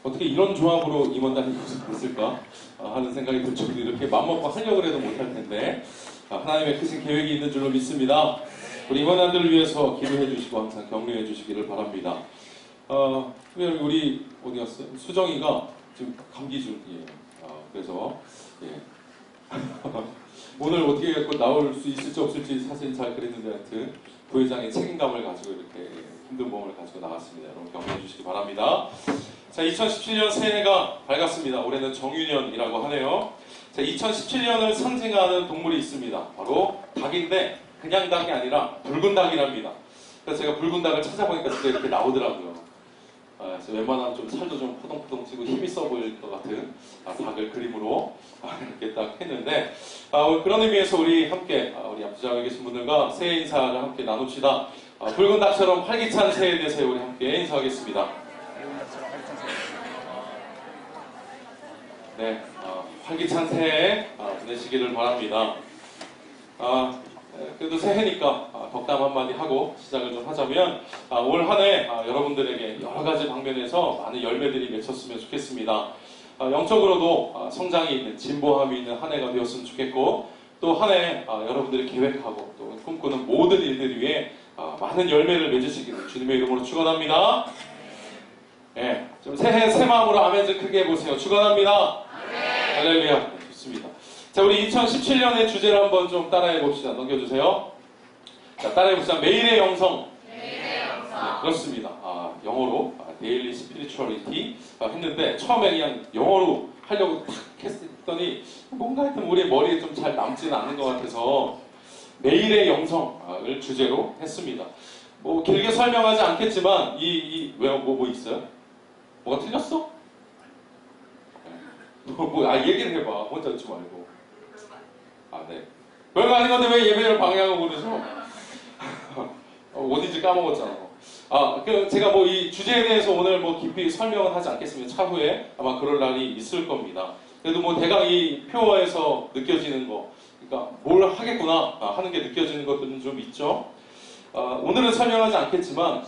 어떻게 이런 조합으로 임원단이 구성됐을까 하는 생각이 들 정도 이렇게 맘먹고 하려고 해도 못할 텐데 하나님의 크신 계획이 있는 줄로 믿습니다. 우리 임원단들을 위해서 기도해 주시고 항상 격려해 주시기를 바랍니다. 특별히 우리 어디 갔어요? 수정이가 지금 감기 중이에요. 그래서 예. 오늘 어떻게 갖고 나올 수 있을지 없을지 사실 잘 그랬는데 하여튼 부회장의 책임감을 가지고 이렇게 힘든 몸을 가지고 나갔습니다. 여러분 격려해 주시기 바랍니다. 자, 2017년 새해가 밝았습니다. 올해는 정유년이라고 하네요. 자, 2017년을 상징하는 동물이 있습니다. 바로 닭인데 그냥 닭이 아니라 붉은 닭이랍니다. 그래서 제가 붉은 닭을 찾아보니까 진짜 이렇게 나오더라고요. 그래서 웬만하면 좀 살도 좀 포동포동 찌고 힘이 써 보일 것 같은 닭을 그림으로 이렇게 딱 했는데 그런 의미에서 우리 함께 우리 앞주장에 계신 분들과 새해 인사를 함께 나눕시다. 붉은 닭처럼 활기찬 새해 되세요. 우리 함께 인사하겠습니다. 네, 활기찬 새해 보내시기를 바랍니다. 그래도 새해니까 덕담 한마디 하고 시작을 좀 하자면 올 한 해 여러분들에게 여러 가지 방면에서 많은 열매들이 맺혔으면 좋겠습니다. 영적으로도 성장이 있는 진보함이 있는 한 해가 되었으면 좋겠고 또 한 해 여러분들이 계획하고 또 꿈꾸는 모든 일들 위해 많은 열매를 맺으시기를 주님의 이름으로 축원합니다. 네, 좀 새해 새 마음으로 아멘 좀 크게 해보세요. 축원합니다. 할렐루야. 네, 좋습니다. 자, 우리 2017년의 주제를 한번 좀 따라해 봅시다. 넘겨주세요. 자, 따라해 봅시다. 매일의 영성. 네, 그렇습니다. 영어로 Daily Spirituality 했는데 처음에 그냥 영어로 하려고 탁 했더니 뭔가 하여튼 우리 머리에 좀 잘 남지는 않는 것 같아서 매일의 영성을 주제로 했습니다. 뭐 길게 설명하지 않겠지만 뭐 있어요? 뭐가 틀렸어? 얘기를 해봐. 혼자 듣지 말고. 네. 별거 아닌 건데 왜 예배를 방해하고 그러죠? 어딘지 까먹었잖아. 제가 뭐 이 주제에 대해서 오늘 뭐 깊이 설명은 하지 않겠습니다. 차후에 아마 그럴 날이 있을 겁니다. 그래도 뭐 대강 이 표어에서 느껴지는 거, 그러니까 뭘 하겠구나 하는 게 느껴지는 것들은 좀 있죠. 오늘은 설명하지 않겠지만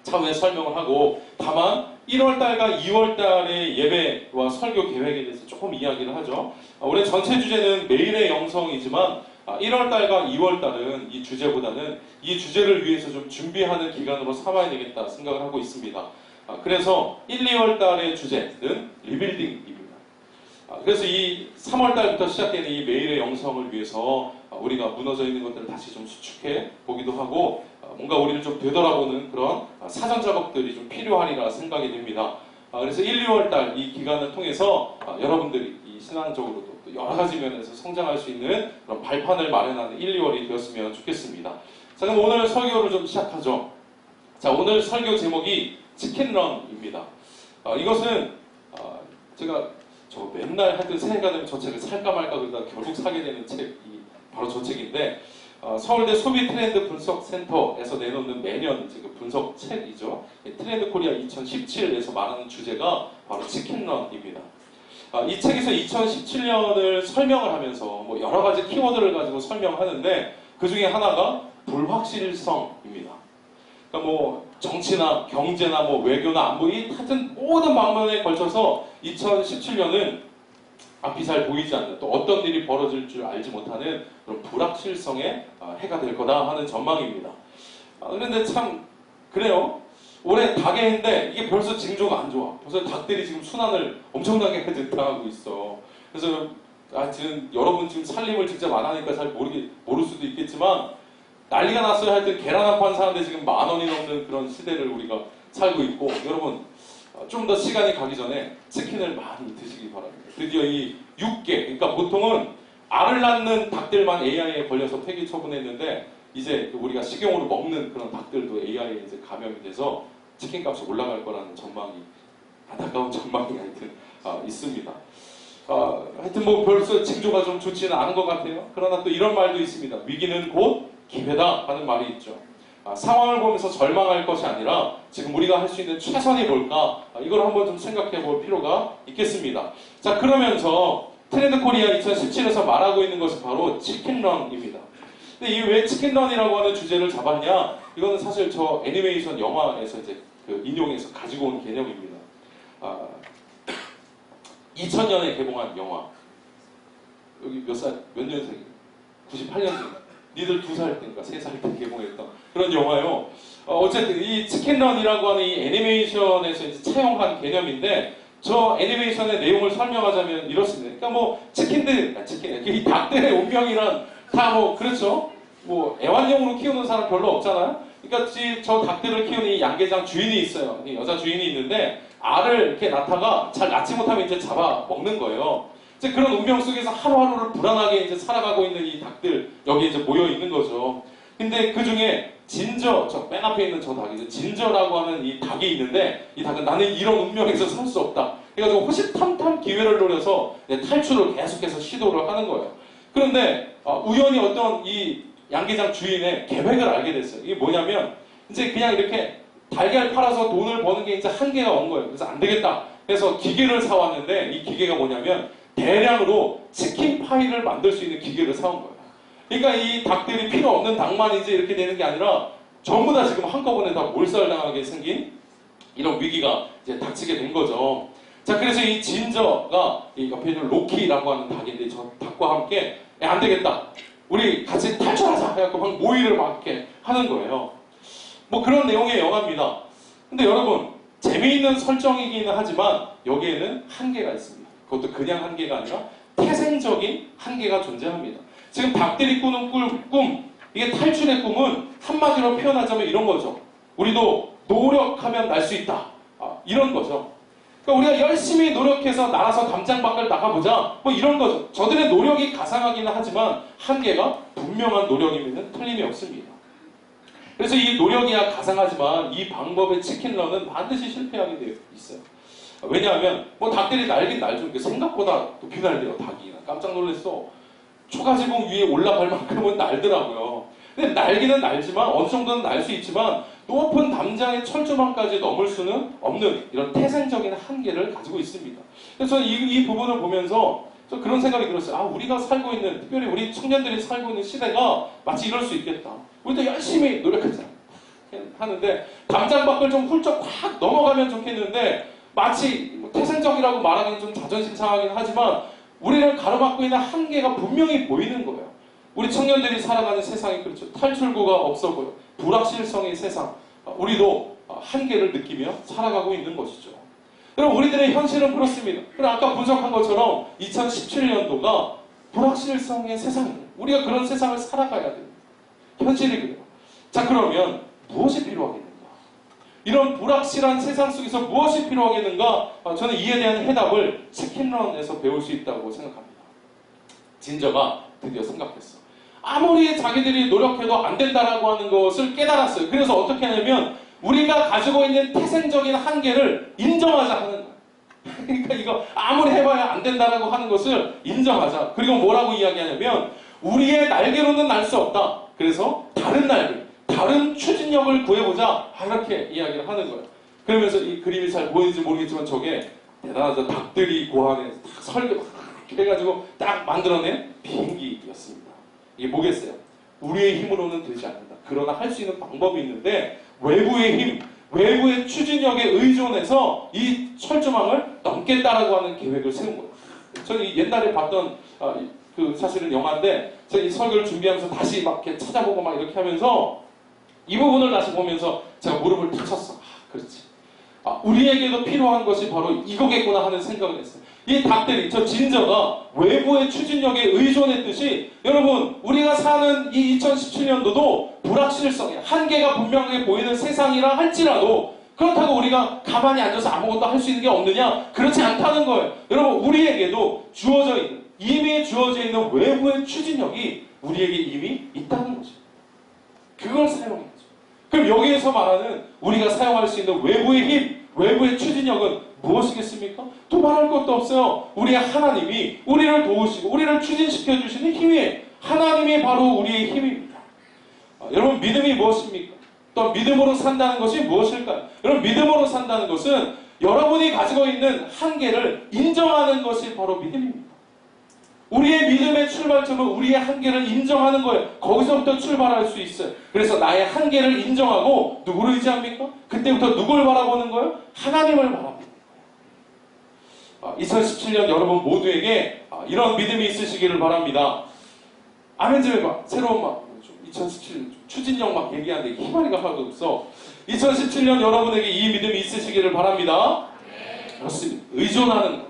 차후에 설명을 하고 다만 1월달과 2월달의 예배와 설교 계획에 대해서 조금 이야기를 하죠. 올해 전체 주제는 매일의 영성이지만 1월달과 2월달은 이 주제보다는 이 주제를 위해서 좀 준비하는 기간으로 삼아야 되겠다 생각을 하고 있습니다. 그래서 1, 2월달의 주제는 리빌딩입니다. 그래서 이 3월달부터 시작되는 이 매일의 영성을 위해서 우리가 무너져 있는 것들을 다시 좀 수축해 보기도 하고 뭔가 우리를 좀 되돌아보는 그런 사전 작업들이 좀 필요하리라 생각이 됩니다. 그래서 1, 2월달 이 기간을 통해서 여러분들이 이 신앙적으로도 또 여러 가지 면에서 성장할 수 있는 그런 발판을 마련하는 1, 2월이 되었으면 좋겠습니다. 자, 그럼 오늘 설교를 좀 시작하죠. 자, 오늘 설교 제목이 치킨런입니다. 이것은 제가 맨날 하여튼 새해가 되면 저 책을 살까 말까 그러다가 결국 사게 되는 책이 바로 저 책인데 서울대 소비 트렌드 분석 센터에서 내놓는 매년 그 분석 책이죠. 트렌드 코리아 2017에서 말하는 주제가 바로 치킨런입니다. 이 책에서 2017년을 설명을 하면서 뭐 여러 가지 키워드를 가지고 설명하는데 그 중에 하나가 불확실성입니다. 그러니까 뭐 정치나 경제나 뭐 외교나 안보 이 하여튼 모든 방면에 걸쳐서 2017년은 앞이 잘 보이지 않는 또 어떤 일이 벌어질 줄 알지 못하는 그런 불확실성의 해가 될 거다 하는 전망입니다. 그런데 참 그래요. 올해 닭의 해인데 이게 벌써 징조가 안 좋아. 벌써 닭들이 지금 순환을 엄청나게 당하고 있어. 그래서 지금 여러분 지금 살림을 직접 안 하니까 잘 모를 수도 있겠지만 난리가 났어요. 하여튼 계란 한 판 사는데 지금 10,000원이 넘는 그런 시대를 우리가 살고 있고 여러분 좀 더 시간이 가기 전에 치킨을 많이 드시기 바랍니다. 드디어 이 육계, 그러니까 보통은 알을 낳는 닭들만 AI에 걸려서 폐기 처분했는데 이제 우리가 식용으로 먹는 그런 닭들도 AI에 이제 감염이 돼서 치킨값이 올라갈 거라는 전망이 안타까운 전망이 하여튼 있습니다. 하여튼 뭐 벌써 징조가 좀 좋지는 않은 것 같아요. 그러나 또 이런 말도 있습니다. 위기는 곧 기회다 하는 말이 있죠. 상황을 보면서 절망할 것이 아니라 지금 우리가 할 수 있는 최선이 뭘까 이걸 한번 좀 생각해 볼 필요가 있겠습니다. 자, 그러면서 트렌드 코리아 2017에서 말하고 있는 것이 바로 치킨런입니다. 근데 이 왜 치킨런이라고 하는 주제를 잡았냐? 이거는 사실 저 애니메이션 영화에서 이제 인용해서 가지고 온 개념입니다. 2000년에 개봉한 영화. 여기 몇 년생이에요? 98년생. 니들 2살 때인가 3살 때 개봉했던 그런 영화요. 어쨌든 이 치킨런이라고 하는 이 애니메이션에서 이제 차용한 개념인데, 저 애니메이션의 내용을 설명하자면 이렇습니다. 그러니까 뭐 이 닭들의 운명이란 다 뭐 그렇죠. 뭐 애완용으로 키우는 사람 별로 없잖아요. 그러니까 저 닭들을 키우는 이 양계장 주인이 있어요. 이 여자 주인이 있는데 알을 이렇게 낳다가 잘 낳지 못하면 이제 잡아 먹는 거예요. 이제 그런 운명 속에서 하루하루를 불안하게 이제 살아가고 있는 이 닭들, 여기 이제 모여 있는 거죠. 근데 그 중에 진저, 저 맨 앞에 있는 저 닭이죠. 진저라고 하는 이 닭이 있는데, 이 닭은 나는 이런 운명에서 살 수 없다. 그래가지고 호시탐탐 기회를 노려서 탈출을 계속해서 시도를 하는 거예요. 그런데 우연히 어떤 이 양계장 주인의 계획을 알게 됐어요. 이게 뭐냐면, 이제 그냥 이렇게 달걀 팔아서 돈을 버는 게 이제 한계가 온 거예요. 그래서 안 되겠다. 그래서 기계를 사왔는데, 이 기계가 뭐냐면 대량으로 치킨 파이를 만들 수 있는 기계를 사온 거예요. 그러니까 이 닭들이 필요 없는 닭만 이제 이렇게 되는 게 아니라 전부 다 지금 한꺼번에 다 몰살당하게 생긴 이런 위기가 이제 닥치게 된 거죠. 자, 그래서 이 진저가 이 옆에 있는 로키라고 하는 닭인데, 저 닭과 함께 안 되겠다, 우리 같이 탈출하자 해갖고 막 모의를 막 이렇게 하는 거예요. 뭐 그런 내용의 영화입니다. 근데 여러분, 재미있는 설정이기는 하지만 여기에는 한계가 있습니다. 그것도 그냥 한계가 아니라 태생적인 한계가 존재합니다. 지금 닭들이 꾸는 꿈, 이게 탈출의 꿈은 한마디로 표현하자면 이런 거죠. 우리도 노력하면 날 수 있다. 이런 거죠. 그러니까 우리가 열심히 노력해서 날아서 담장 밖을 나가보자. 뭐 이런 거죠. 저들의 노력이 가상하기는 하지만 한계가 분명한 노력이면 틀림이 없습니다. 그래서 이 노력이야 가상하지만 이 방법의 치킨런은 반드시 실패하게 되어 있어요. 왜냐하면 뭐 닭들이 날긴 날죠. 생각보다 높이 날대요. 닭이. 깜짝 놀랐어. 초가지붕 위에 올라갈 만큼은 날더라고요. 근데 날기는 날지만 어느 정도는 날 수 있지만 높은 담장의 철조망까지 넘을 수는 없는 이런 태생적인 한계를 가지고 있습니다. 그래서 저는 이 부분을 보면서 저 그런 생각이 들었어요. 우리가 살고 있는, 특별히 우리 청년들이 살고 있는 시대가 마치 이럴 수 있겠다. 우리도 열심히 노력하자 하는데 담장 밖을 좀 훌쩍 확 넘어가면 좋겠는데, 마치 태생적이라고 말하기는 좀 자존심 상하긴 하지만 우리를 가로막고 있는 한계가 분명히 보이는 거예요. 우리 청년들이 살아가는 세상이 그렇죠. 탈출구가 없어 보여. 불확실성의 세상. 우리도 한계를 느끼며 살아가고 있는 것이죠. 여러분, 우리들의 현실은 그렇습니다. 그럼 아까 분석한 것처럼 2017년도가 불확실성의 세상이에요. 우리가 그런 세상을 살아가야 됩니다. 현실이 그래요. 자, 그러면 무엇이 필요하겠는가? 이런 불확실한 세상 속에서 무엇이 필요하겠는가? 저는 이에 대한 해답을 치킨런에서 배울 수 있다고 생각합니다. 진저가 드디어 생각했어. 아무리 자기들이 노력해도 안 된다라고 하는 것을 깨달았어요. 그래서 어떻게 하냐면 우리가 가지고 있는 태생적인 한계를 인정하자 하는 거예요. 그러니까 이거 아무리 해봐야 안 된다라고 하는 것을 인정하자. 그리고 뭐라고 이야기하냐면 우리의 날개로는 날 수 없다. 그래서 다른 날개, 다른 추진력을 구해보자. 이렇게 이야기를 하는 거예요. 그러면서 이 그림이 잘 보이는지 모르겠지만 저게 대단하죠. 닭들이 고안에 딱 설계 해가지고 딱 만들어낸 비행기였습니다. 이게 뭐겠어요? 우리의 힘으로는 되지 않는다. 그러나 할 수 있는 방법이 있는데 외부의 힘, 외부의 추진력에 의존해서 이 철조망을 넘겠다라고 하는 계획을 세운 거예요. 저는 옛날에 봤던 사실은 영화인데 제가 이 설교를 준비하면서 다시 막 이렇게 찾아보고 막 이렇게 하면서 이 부분을 다시 보면서 제가 무릎을 탁 쳤어. 그렇지. 우리에게도 필요한 것이 바로 이거겠구나 하는 생각을 했어요. 이 닭들이, 저 진저가 외부의 추진력에 의존했듯이 여러분, 우리가 사는 이 2017년도도 불확실성에 한계가 분명하게 보이는 세상이라 할지라도 그렇다고 우리가 가만히 앉아서 아무것도 할 수 있는 게 없느냐? 그렇지 않다는 거예요. 여러분, 우리에게도 주어져 있는, 이미 주어져 있는 외부의 추진력이 우리에게 이미 있다는 거죠. 그걸 사용해야죠. 그럼 여기에서 말하는 우리가 사용할 수 있는 외부의 힘, 외부의 추진력은 무엇이겠습니까? 또 말할 것도 없어요. 우리의 하나님이 우리를 도우시고 우리를 추진시켜 주시는 힘이에요. 하나님이 바로 우리의 힘입니다. 여러분, 믿음이 무엇입니까? 또 믿음으로 산다는 것이 무엇일까요? 여러분, 믿음으로 산다는 것은 여러분이 가지고 있는 한계를 인정하는 것이 바로 믿음입니다. 우리의 믿음의 출발점은 우리의 한계를 인정하는 거예요. 거기서부터 출발할 수 있어요. 그래서 나의 한계를 인정하고 누구를 의지합니까? 그때부터 누굴 바라보는 거예요? 하나님을 바라보는 거예요. 2017년 여러분 모두에게 이런 믿음이 있으시기를 바랍니다. 아멘즈에 막 새로운 막 2017년 추진력 막 얘기하는데 희망이가 하나도 없어. 2017년 여러분에게 이 믿음이 있으시기를 바랍니다. 그렇습니다. 의존하는 것.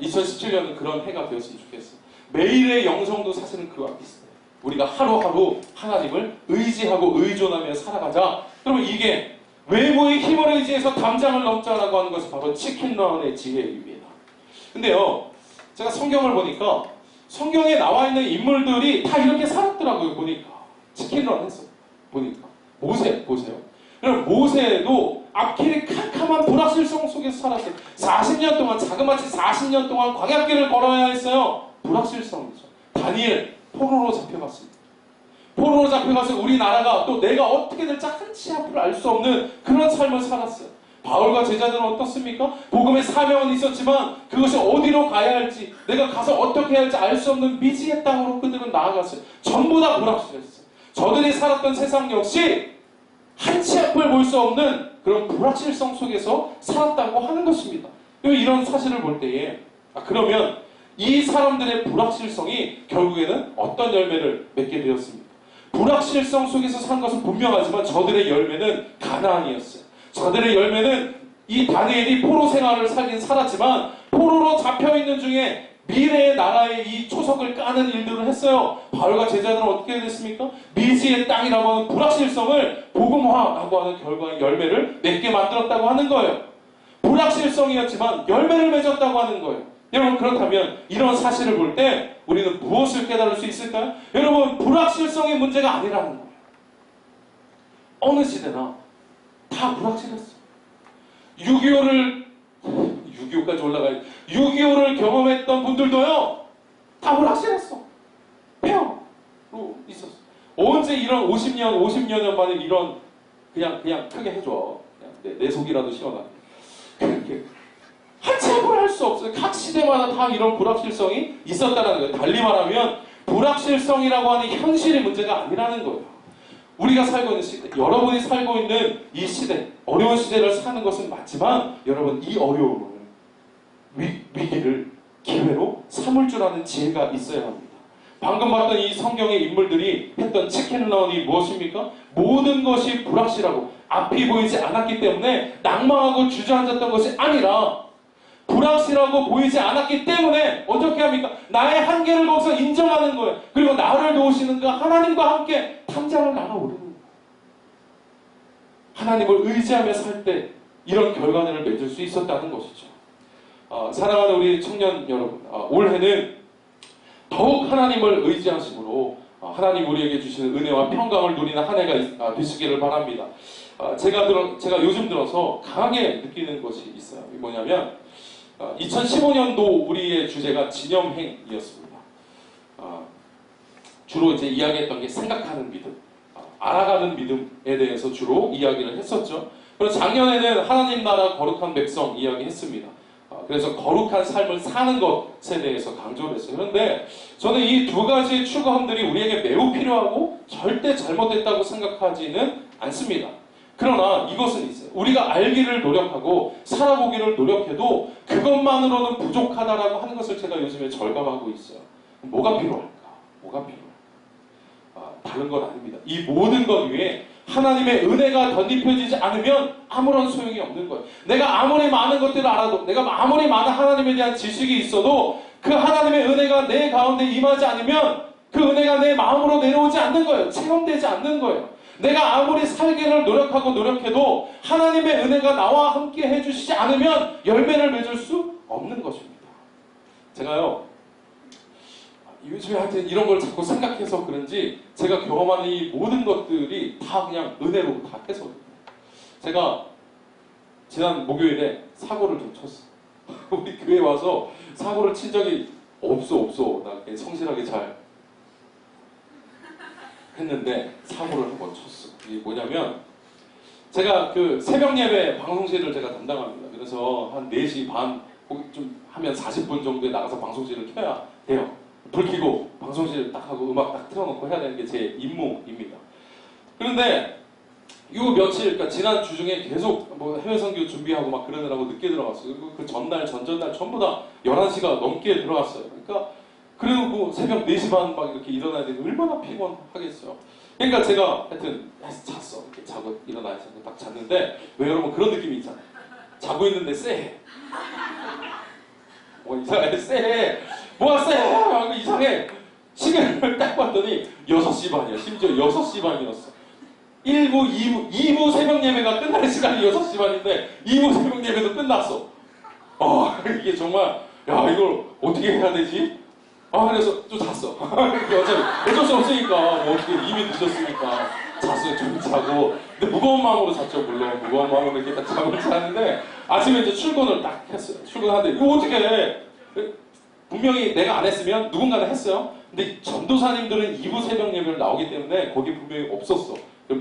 2017년은 그런 해가 되었으면 좋겠어요. 매일의 영성도 사실은 그와 비슷해요. 우리가 하루하루 하나님을 의지하고 의존하며 살아가자. 그러면 이게 외부의 힘을 의지해서 담장을 넘자라고 하는 것이 바로 치킨런의 지혜입니다. 근데요, 제가 성경을 보니까 성경에 나와 있는 인물들이 다 이렇게 살았더라고요. 보니까 치킨런 했어. 보니까 모세 보세요. 그럼 모세도 앞길이 캄캄한 불확실성 속에서 살았어요. 40년 동안 자그마치 40년 동안 광야길을 걸어야 했어요. 불확실성이죠. 다니엘 포로로 잡혀갔습니다. 포로로 잡혀가서 우리나라가 또 내가 어떻게 될지 한치 앞을 알 수 없는 그런 삶을 살았어요. 바울과 제자들은 어떻습니까? 복음의 사명은 있었지만 그것이 어디로 가야 할지, 내가 가서 어떻게 해야 할지 알 수 없는 미지의 땅으로 그들은 나아갔어요. 전부 다 불확실했어요. 저들이 살았던 세상 역시 한치 앞을 볼 수 없는 그런 불확실성 속에서 살았다고 하는 것입니다. 이런 사실을 볼 때에 그러면 이 사람들의 불확실성이 결국에는 어떤 열매를 맺게 되었습니까? 불확실성 속에서 산 것은 분명하지만 저들의 열매는 가나안이었어요. 저들의 열매는 이 다니엘이 포로 생활을 살긴 살았지만 포로로 잡혀있는 중에 미래의 나라의 이 초석을 까는 일들을 했어요. 바울과 제자들은 어떻게 됐습니까? 미지의 땅이라고 하는 불확실성을 복음화라고 하는 결과의 열매를 맺게 만들었다고 하는 거예요. 불확실성이었지만 열매를 맺었다고 하는 거예요. 여러분, 그렇다면 이런 사실을 볼 때 우리는 무엇을 깨달을 수 있을까요? 여러분, 불확실성의 문제가 아니라는 거예요. 어느 시대나 다 불확실했어. 6.25까지 올라가야 6.25를 경험했던 분들도요, 다 불확실했어. 폐허로 있었어. 언제 이런 50여 년 만에 이런, 그냥 크게 해줘. 그냥 내 속이라도 시원하게. 그렇게. 한치 앞을 할 수 없어요. 각 시대마다 다 이런 불확실성이 있었다는 거예요. 달리 말하면, 불확실성이라고 하는 현실의 문제가 아니라는 거예요. 우리가 살고 있는 시대, 여러분이 살고 있는 이 시대, 어려운 시대를 사는 것은 맞지만 여러분, 이 어려움을, 위기를 기회로 삼을 줄 아는 지혜가 있어야 합니다. 방금 봤던 이 성경의 인물들이 했던 치킨런이 무엇입니까? 모든 것이 불확실하고 앞이 보이지 않았기 때문에 낭망하고 주저앉았던 것이 아니라 불확실하고 보이지 않았기 때문에 어떻게 합니까? 나의 한계를 거기서 인정하는 거예요. 그리고 나를 도우시는 그 하나님과 함께 탐장을 나눠오르는 거예요. 하나님을 의지하며 살 때 이런 결과를 맺을 수 있었다는 것이죠. 사랑하는 우리 청년 여러분, 올해는 더욱 하나님을 의지하심으로 하나님 우리에게 주시는 은혜와 평강을 누리는 한 해가 되시기를 바랍니다. 제가 요즘 들어서 강하게 느끼는 것이 있어요. 뭐냐면 2015년도 우리의 주제가 진염행이었습니다. 주로 이제 이야기했던 게 생각하는 믿음, 알아가는 믿음에 대해서 주로 이야기를 했었죠. 그래서 작년에는 하나님 나라 거룩한 백성 이야기했습니다. 그래서 거룩한 삶을 사는 것에 대해서 강조를 했어요. 그런데 저는 이 두 가지의 추구함들이 우리에게 매우 필요하고 절대 잘못됐다고 생각하지는 않습니다. 그러나 이것은 있어요. 우리가 알기를 노력하고 살아보기를 노력해도 그것만으로는 부족하다라고 하는 것을 제가 요즘에 절감하고 있어요. 뭐가 필요할까? 다른 건 아닙니다. 이 모든 것 위에 하나님의 은혜가 덧입혀지지 않으면 아무런 소용이 없는 거예요. 내가 아무리 많은 것들을 알아도, 내가 아무리 많은 하나님에 대한 지식이 있어도 그 하나님의 은혜가 내 가운데 임하지 않으면 그 은혜가 내 마음으로 내려오지 않는 거예요. 체험되지 않는 거예요. 내가 아무리 살기를 노력해도 하나님의 은혜가 나와 함께 해주시지 않으면 열매를 맺을 수 없는 것입니다. 제가요, 요즘에 하여튼 이런 걸 자꾸 생각해서 그런지 제가 경험하는 이 모든 것들이 다 그냥 은혜로 다 해서 제가 지난 목요일에 사고를 좀 쳤어. 우리 교회 와서 사고를 친 적이 없어. 나 그냥 성실하게 잘 했는데 사고를 한번 쳤어. 이게 뭐냐면 제가 그 새벽 예배 방송실을 제가 담당합니다. 그래서 한 4시 반 좀 하면 40분 정도에 나가서 방송실을 켜야 돼요. 불 켜고 방송실 딱 하고 음악 딱 틀어놓고 해야 되는 게 제 임무입니다. 그런데 요 며칠, 그러니까 지난 주 중에 계속 뭐 해외 선교 준비하고 막 그러느라고 늦게 들어갔어요. 그리고 그 전날, 전전날 전부 다 11시가 넘게 들어갔어요. 그러니까 그리고 뭐 새벽 4시 반 막 이렇게 일어나야 되고 얼마나 피곤하겠어요. 그러니까 제가 하여튼 잤어. 이렇게 자고 일어나서 딱 잤는데 왜 여러분 그런 느낌이 있잖아요. 자고 있는데 쎄해. 뭐 이상해, 쎄해. 뭐가 쎄해? 이상해. 시계를 딱 봤더니 6시 반이야. 심지어 6시 반이었어. 1부, 2부 새벽 예배가 끝날 시간이 6시 반인데 2부 새벽 예배도 끝났어. 이게 정말 야 이걸 어떻게 해야 되지? 그래서 좀 잤어. 어차피 어쩔 수 없으니까 뭐 어떻게 이미 늦었으니까 잤어요. 좀 자고. 근데 무거운 마음으로 잤죠. 물론 무거운 마음으로 이렇게 딱 잠을 잤는데 아침에 이제 출근을 딱 했어요. 출근하는데 이거 어떻게 해? 분명히 내가 안 했으면 누군가는 했어요. 근데 전도사님들은 2부 새벽 예배를 나오기 때문에 거기 분명히 없었어.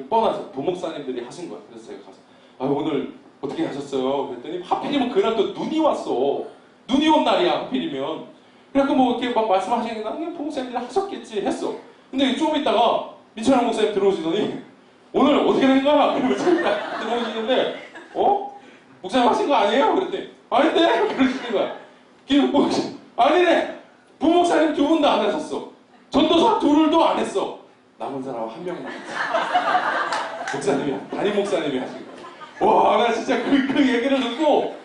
뻔하죠. 부목사님들이 하신 거야. 그래서 제가 가서 오늘 어떻게 하셨어요? 그랬더니 하필이면 그날 또 눈이 왔어. 눈이 온 날이야. 하필이면. 그래갖고 뭐 이렇게 막 말씀하시는 게 그냥 부목사님들이 하셨겠지 했어. 근데 좀 있다가 민철형 목사님 들어오시더니 오늘 어떻게 된 거야? 그러면서 들어오시는데 목사님 하신 거 아니에요? 그랬더니 아닌데? 그러시는 거야. 아니네. 부목사님 2분도 안 하셨어. 전도사 2도 안 했어. 남은 사람 1명 남았어. 목사님이, 담임 목사님이 하신 거야. 와, 나 진짜 그 얘기를 듣고,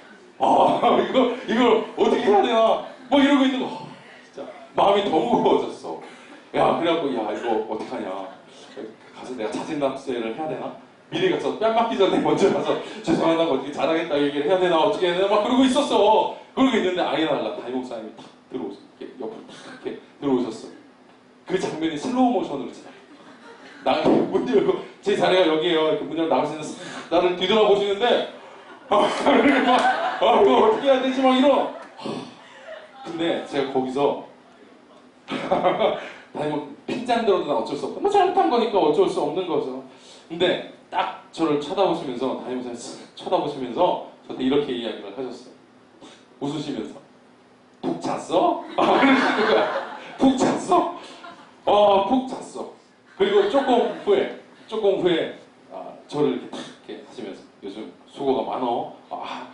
이걸 어떻게 해야 되나, 뭐 이러고 있는 거. 진짜 마음이 더 무거워졌어. 야, 그래갖고, 야, 이거 어떡하냐. 가서 내가 자진납세를 해야 되나? 미리 가서 뺨 맞기 전에 먼저 가서 죄송하다고 어떻게 잘하겠다 얘기를 해야 되나, 어떻게 해야 되나, 막 그러고 있었어. 그러고 있는데 아니나 달라 담임 목사님이 탁 들어오셨어. 옆으로 탁 이렇게 들어오셨어. 그 장면이 슬로우 모션으로 지나. 문 열고 제 자리가 여기에요. 이렇게 문 열고 나가시는 나를 뒤돌아보시는데 이거 어떻게 해야 되지 막 이러. 근데 제가 거기서 핀잔 들어도 난 어쩔 수 없다. 뭐 잘못한 거니까 어쩔 수 없는 거죠. 근데 딱 저를 쳐다보시면서 담임선생님 쳐다보시면서 저한테 이렇게 이야기를 하셨어요. 웃으시면서 푹 잤어? 그러시는 거야. 푹 잤어? 푹 잤어. 그리고 조금 후에 저를 이렇게 하시면서 요즘 수고가 많어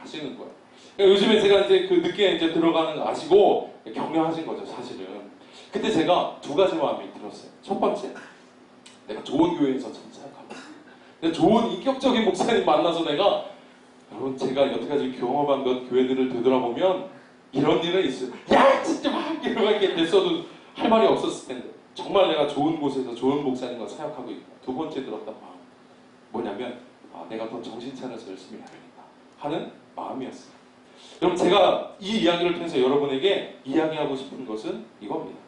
하시는 거예요. 그러니까 요즘에 제가 이제 그 늦게 이제 들어가는 거 아시고 격려하신 거죠, 사실은. 그때 제가 2가지 마음이 들었어요. 첫 번째, 내가 좋은 교회에서 참 생각하고, 내가 좋은 인격적인 목사님 만나서 여러분 제가 여태까지 경험한 것 교회들을 되돌아보면 이런 일은 있어요. 야 진짜 막 이렇게 됐어도 할 말이 없었을 텐데 정말 내가 좋은 곳에서 좋은 목사님과 사역하고 있다. 2번째 들었던 마음 뭐냐면 내가 더 정신 차려서 열심히 해야겠다 하는 마음이었어요. 여러분 제가 이 이야기를 통해서 여러분에게 이야기하고 싶은 것은 이겁니다.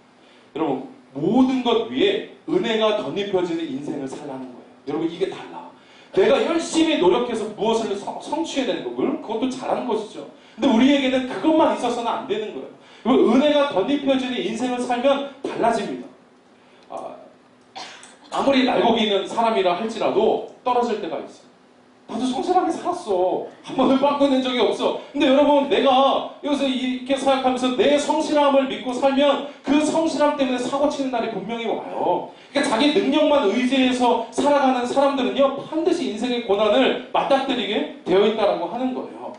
여러분 모든 것 위에 은혜가 덧입혀지는 인생을 살라는 거예요. 여러분 이게 달라. 내가 열심히 노력해서 무엇을 성취해야 되는 거, 물론 그것도 잘하는 것이죠. 근데 우리에게는 그것만 있어서는 안 되는 거예요. 은혜가 덧입혀지는 인생을 살면 달라집니다. 아무리 날고기 있는 사람이라 할지라도 떨어질 때가 있어요. 나도 성실하게 살았어. 한 번도 빵꾸 낸 적이 없어. 근데 여러분 내가 여기서 이렇게 생각하면서 내 성실함을 믿고 살면 그 성실함 때문에 사고 치는 날이 분명히 와요. 그러니까 자기 능력만 의지해서 살아가는 사람들은요 반드시 인생의 고난을 맞닥뜨리게 되어 있다라고 하는 거예요.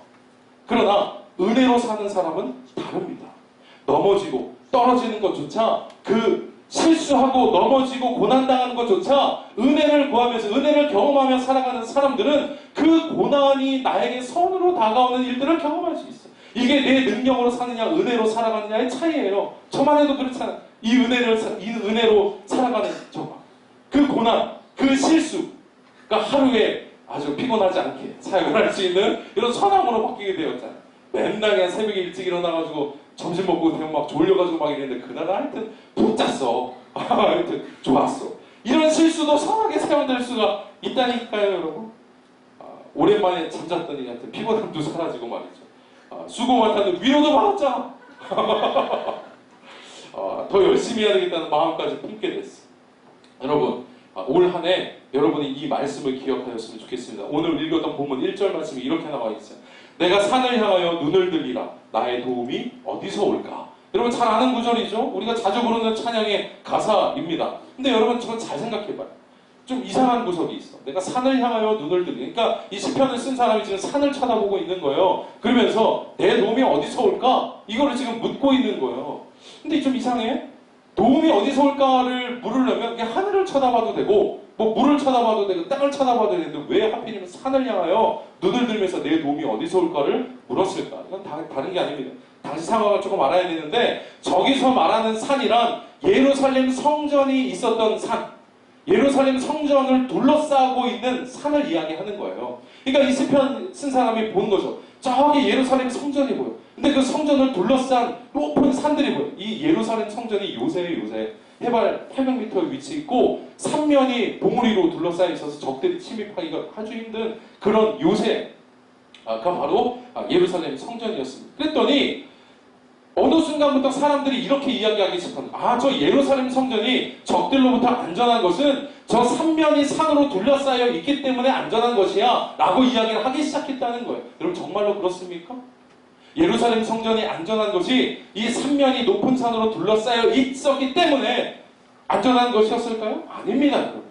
그러나 은혜로 사는 사람은 다릅니다. 넘어지고 떨어지는 것조차 실수하고 넘어지고 고난당하는 것조차 은혜를 구하면서 은혜를 경험하며 살아가는 사람들은 그 고난이 나에게 선으로 다가오는 일들을 경험할 수 있어요. 이게 내 능력으로 사느냐 은혜로 살아가느냐의 차이예요. 저만 해도 그렇잖아요. 이 은혜로 살아가는 저가 그 고난, 그 실수가 하루에 아주 피곤하지 않게 사역을 할 수 있는 이런 선함으로 바뀌게 되었잖아요. 맨날 그냥 새벽에 일찍 일어나가지고 점심 먹고 되면 막 졸려가지고 막 이랬는데 그날은 하여튼 푹 잤어. 하여튼 좋았어. 이런 실수도 선하게 사용될 수가 있다니까요, 여러분. 오랜만에 잠잤더니 하여튼 피곤함도 사라지고 말이죠. 수고 많다는 위로도 받았잖아. 더 열심히 해야 되겠다는 마음까지 품게 됐어. 여러분, 올 한 해 여러분이 이 말씀을 기억하셨으면 좋겠습니다. 오늘 읽었던 본문 1절 말씀이 이렇게 나와 있어요. 내가 산을 향하여 눈을 들리라. 나의 도움이 어디서 올까? 여러분 잘 아는 구절이죠? 우리가 자주 부르는 찬양의 가사입니다. 근데 여러분 저거 잘 생각해봐요. 좀 이상한 구석이 있어. 내가 산을 향하여 눈을 들이. 그러니까 이 시편을 쓴 사람이 지금 산을 쳐다보고 있는 거예요. 그러면서 내 도움이 어디서 올까? 이거를 지금 묻고 있는 거예요. 근데 좀 이상해. 도움이 어디서 올까를 물으려면 그냥 하늘을 쳐다봐도 되고 뭐 물을 쳐다봐도 되고 땅을 쳐다봐도 되는데 왜 하필이면 산을 향하여 눈을 들면서 내 도움이 어디서 올까를 물었을까? 이건 다른 게 아닙니다. 당시 상황을 조금 알아야 되는데 저기서 말하는 산이란 예루살렘 성전이 있었던 산, 예루살렘 성전을 둘러싸고 있는 산을 이야기하는 거예요. 그러니까 이 시편 쓴 사람이 보는 거죠. 저기 예루살렘 성전이 보여. 근데 그 성전을 둘러싼 높은 산들이 보여. 이 예루살렘 성전이 요새예요, 요새. 해발 800m에 위치해 있고 삼면이 봉우리로 둘러싸여 있어서 적들이 침입하기가 아주 힘든 그런 요새. 가 바로 예루살렘 성전이었습니다. 그랬더니 어느 순간부터 사람들이 이렇게 이야기하기 시작합니다. 저 예루살렘 성전이 적들로부터 안전한 것은 저 삼면이 산으로 둘러싸여 있기 때문에 안전한 것이야 라고 이야기를 하기 시작했다는 거예요. 여러분 정말로 그렇습니까? 예루살렘 성전이 안전한 것이 이 삼면이 높은 산으로 둘러싸여 있었기 때문에 안전한 것이었을까요? 아닙니다, 여러분.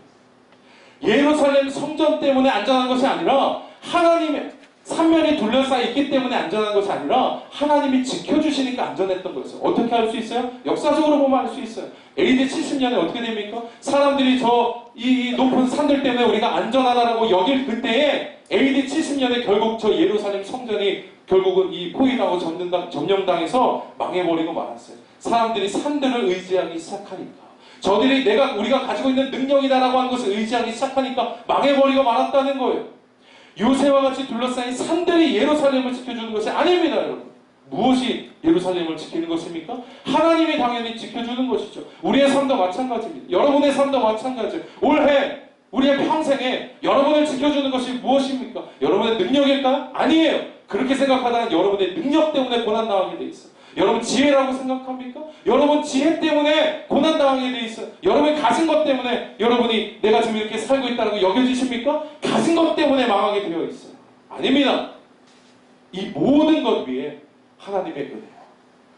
예루살렘 성전 때문에 안전한 것이 아니라 하나님의 삼면이 둘러싸여 있기 때문에 안전한 것이 아니라 하나님이 지켜주시니까 안전했던 거였어요. 어떻게 할 수 있어요? 역사적으로 보면 알 수 있어요. AD 70년에 어떻게 됩니까? 사람들이 이 높은 산들 때문에 우리가 안전하다라고 여길 그때에 AD 70년에 결국 저 예루살렘 성전이 결국은 이 포위당하고 점령당해서 망해버리고 말았어요. 사람들이 산들을 의지하기 시작하니까. 저들이 우리가 가지고 있는 능력이다라고 하는 것을 의지하기 시작하니까 망해버리고 말았다는 거예요. 요새와 같이 둘러싸인 산들이 예루살렘을 지켜주는 것이 아닙니다, 여러분. 무엇이 예루살렘을 지키는 것입니까? 하나님이 당연히 지켜주는 것이죠. 우리의 삶도 마찬가지입니다. 여러분의 삶도 마찬가지예요. 올해 우리의 평생에 여러분을 지켜주는 것이 무엇입니까? 여러분의 능력일까요? 아니에요. 그렇게 생각하다가 여러분의 능력 때문에 고난당하게 돼 있어요. 여러분 지혜라고 생각합니까? 여러분 지혜 때문에 고난당하게 돼 있어요. 여러분이 가진 것 때문에 여러분이 내가 지금 이렇게 살고 있다고 여겨지십니까? 가진 것 때문에 망하게 되어 있어요. 아닙니다. 이 모든 것 위에 하나님의 은혜요.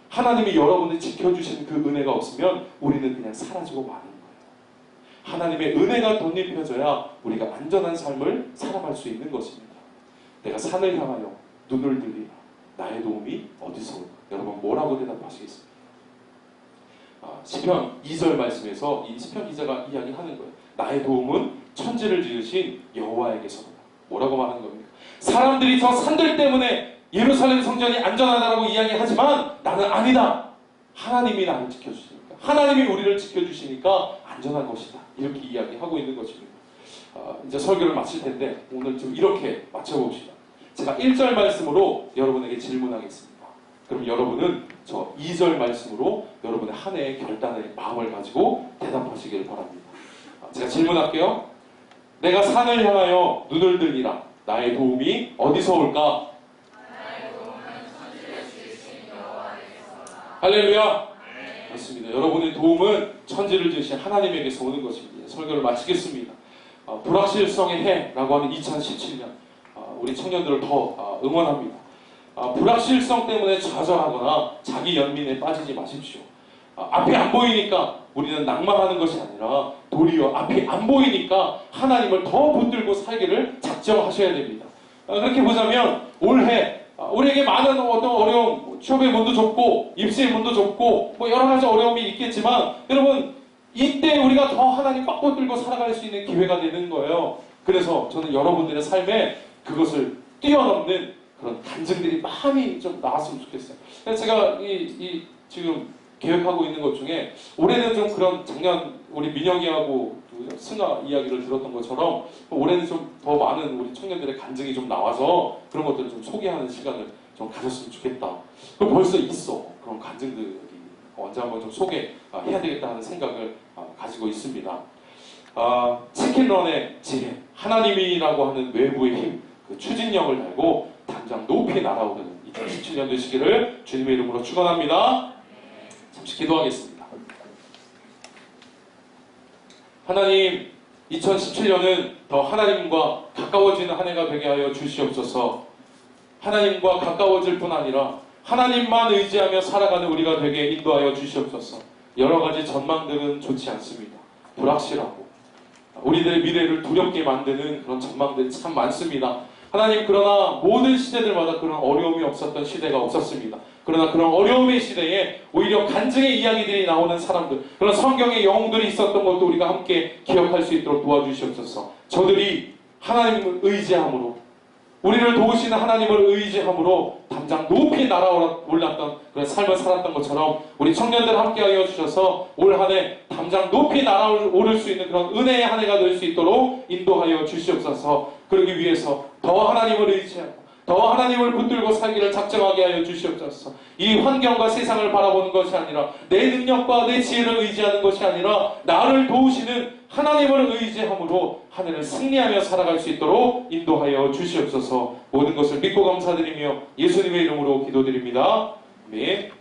하나님이 여러분을 지켜주시는 그 은혜가 없으면 우리는 그냥 사라지고 마는 거예요. 하나님의 은혜가 덧입혀져야 우리가 안전한 삶을 살아갈 수 있는 것입니다. 내가 산을 향하여 눈을 들리라. 나의 도움이 어디서 올까? 여러분 뭐라고 대답하시겠습니까? 시편 2절 말씀에서 이 시편 기자가 이야기하는 거예요. 나의 도움은 천지를 지으신 여호와에게서다. 뭐라고 말하는 겁니까? 사람들이 저 산들 때문에 예루살렘 성전이 안전하다라고 이야기하지만 나는 아니다. 하나님이 나를 지켜주시니까, 하나님이 우리를 지켜주시니까 안전한 것이다. 이렇게 이야기하고 있는 것입니다. 이제 설교를 마칠 텐데 오늘 좀 이렇게 마쳐봅시다. 제가 1절 말씀으로 여러분에게 질문하겠습니다. 그럼 여러분은 저 2절 말씀으로 여러분의 한 해의 결단의 마음을 가지고 대답하시길 바랍니다. 제가 질문할게요. 내가 산을 향하여 눈을 들리라. 나의 도움이 어디서 올까? 할렐루야! 맞습니다. 여러분의 도움은 천지를 지으신 하나님에게서 오는 것입니다. 설교를 마치겠습니다. 불확실성의 해라고 하는 2017년 우리 청년들을 더 응원합니다. 불확실성 때문에 좌절하거나 자기 연민에 빠지지 마십시오. 앞이 안 보이니까 우리는 낭망하는 것이 아니라 도리어 앞이 안 보이니까 하나님을 더 붙들고 살기를 작정하셔야 됩니다. 그렇게 보자면 올해 우리에게 많은 어떤 어려움, 취업의 문도 좁고 입시의 문도 좁고 뭐 여러 가지 어려움이 있겠지만 여러분 이때 우리가 더 하나님 꽉 붙들고 살아갈 수 있는 기회가 되는 거예요. 그래서 저는 여러분들의 삶에 그것을 뛰어넘는 그런 간증들이 많이 좀 나왔으면 좋겠어요. 제가 지금 계획하고 있는 것 중에 올해는 좀 그런 작년 우리 민영이하고 승아 이야기를 들었던 것처럼 올해는 좀 더 많은 우리 청년들의 간증이 좀 나와서 그런 것들을 좀 소개하는 시간을 좀 가졌으면 좋겠다. 그럼 벌써 있어. 그런 간증들이 언제 한번 좀 소개해야 되겠다 하는 생각을 가지고 있습니다. 치킨런의 지혜, 하나님이라고 하는 외부의 힘, 그 추진력을 달고 당장 높이 날아오르는 2017년 되시기를 주님의 이름으로 축원합니다. 잠시 기도하겠습니다. 하나님, 2017년은 더 하나님과 가까워지는 한 해가 되게 하여 주시옵소서. 하나님과 가까워질 뿐 아니라 하나님만 의지하며 살아가는 우리가 되게 인도하여 주시옵소서. 여러 가지 전망들은 좋지 않습니다. 불확실하고 우리들의 미래를 두렵게 만드는 그런 전망들이 참 많습니다. 하나님, 그러나 모든 시대들마다 그런 어려움이 없었던 시대가 없었습니다. 그러나 그런 어려움의 시대에 오히려 간증의 이야기들이 나오는 사람들, 그런 성경의 영웅들이 있었던 것도 우리가 함께 기억할 수 있도록 도와주시옵소서. 저들이 하나님을 의지함으로, 우리를 도우시는 하나님을 의지함으로 담장 높이 날아올랐던 그런 삶을 살았던 것처럼 우리 청년들 함께하여 주셔서 올 한 해 담장 높이 날아오를 수 있는 그런 은혜의 한 해가 될 수 있도록 인도하여 주시옵소서. 그러기 위해서 더 하나님을 의지하고 더 하나님을 붙들고 살기를 작정하게 하여 주시옵소서. 이 환경과 세상을 바라보는 것이 아니라 내 능력과 내 지혜를 의지하는 것이 아니라 나를 도우시는 하나님을 의지함으로 한 해를 승리하며 살아갈 수 있도록 인도하여 주시옵소서. 모든 것을 믿고 감사드리며 예수님의 이름으로 기도드립니다. 아멘.